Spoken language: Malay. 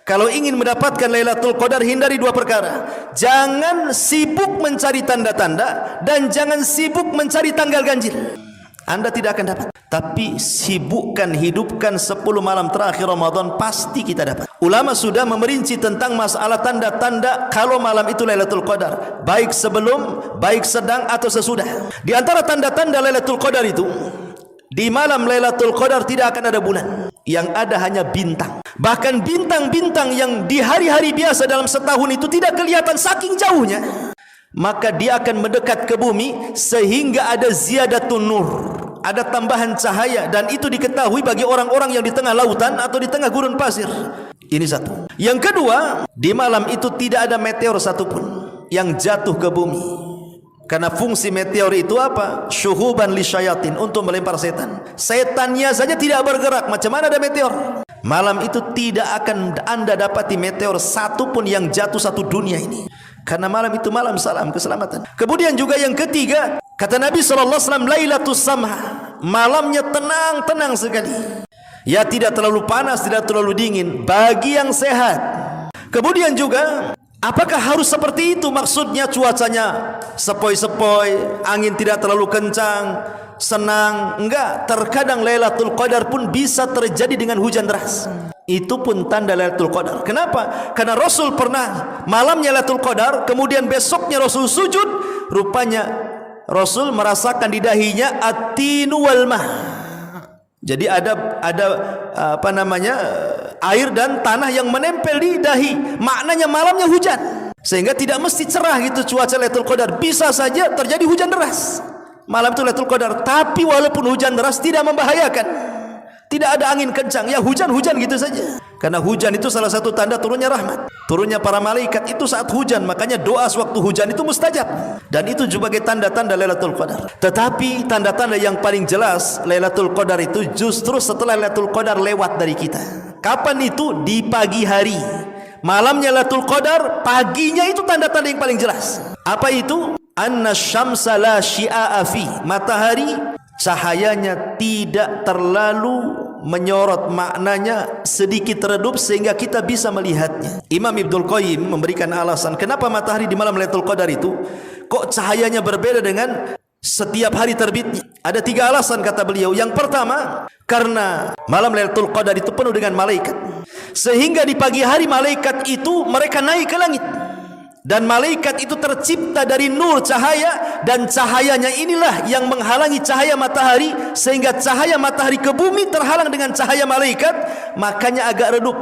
Kalau ingin mendapatkan Lailatul Qadar, hindari dua perkara. Jangan sibuk mencari tanda-tanda dan jangan sibuk mencari tanggal ganjil. Anda tidak akan dapat. Tapi sibukkan, hidupkan 10 malam terakhir Ramadan, pasti kita dapat. Ulama sudah memerinci tentang masalah tanda-tanda kalau malam itu Lailatul Qadar, baik sebelum, baik sedang atau sesudah. Di antara tanda-tanda Lailatul Qadar itu, di malam Lailatul Qadar tidak akan ada bulan, yang ada hanya bintang. Bahkan bintang-bintang yang di hari-hari biasa dalam setahun itu tidak kelihatan saking jauhnya, maka dia akan mendekat ke bumi sehingga ada ziyadatun nur, ada tambahan cahaya, dan itu diketahui bagi orang-orang yang di tengah lautan atau di tengah gurun pasir. Ini satu. Yang kedua, di malam itu tidak ada meteor satupun yang jatuh ke bumi. Karena fungsi meteor itu apa? Syuhuban lisyayatin, untuk melempar setan. Setannya saja tidak bergerak, macam mana ada meteor? Malam itu tidak akan Anda dapati meteor satupun yang jatuh satu dunia ini. Karena malam itu malam salam keselamatan. Kemudian juga yang ketiga, kata Nabi SAW, Lailatus Samha, malamnya tenang-tenang sekali. Ya, tidak terlalu panas, tidak terlalu dingin, bagi yang sehat. Kemudian juga, apakah harus seperti itu? Maksudnya cuacanya sepoi-sepoi, angin tidak terlalu kencang, senang? Enggak, terkadang Lailatul Qadar pun bisa terjadi dengan hujan deras. Itu pun tanda Lailatul Qadar. Kenapa? Karena Rasul pernah malamnya Lailatul Qadar, kemudian besoknya Rasul sujud, rupanya Rasul merasakan di dahinya at-tinu wal mah. Jadi ada air dan tanah yang menempel di dahi. Maknanya malamnya hujan. Sehingga tidak mesti cerah gitu cuaca Lailatul Qadar. Bisa saja terjadi hujan deras malam itu Lailatul Qadar. Tapi walaupun hujan deras tidak membahayakan. Tidak ada angin kencang, ya hujan-hujan gitu saja. Karena hujan itu salah satu tanda turunnya rahmat, turunnya para malaikat itu saat hujan. Makanya doa sewaktu hujan itu mustajab. Dan itu sebagai tanda-tanda Lailatul Qadar. Tetapi tanda-tanda yang paling jelas Lailatul Qadar itu justru setelah Lailatul Qadar lewat dari kita. Kapan itu? Di pagi hari. Malamnya Lailatul Qadar, paginya itu tanda-tanda yang paling jelas. Apa itu? Anna syamsa la syia'a fi, matahari cahayanya tidak terlalu menyorot, maknanya sedikit redup sehingga kita bisa melihatnya. Imam Ibnul Qayyim memberikan alasan kenapa matahari di malam Lailatul Qadar itu kok cahayanya berbeda dengan setiap hari terbitnya. Ada 3 alasan kata beliau. Yang pertama, karena malam Lailatul Qadar itu penuh dengan malaikat, sehingga di pagi hari malaikat itu mereka naik ke langit. Dan malaikat itu tercipta dari nur cahaya, dan cahayanya inilah yang menghalangi cahaya matahari, sehingga cahaya matahari ke bumi terhalang dengan cahaya malaikat, makanya agak redup.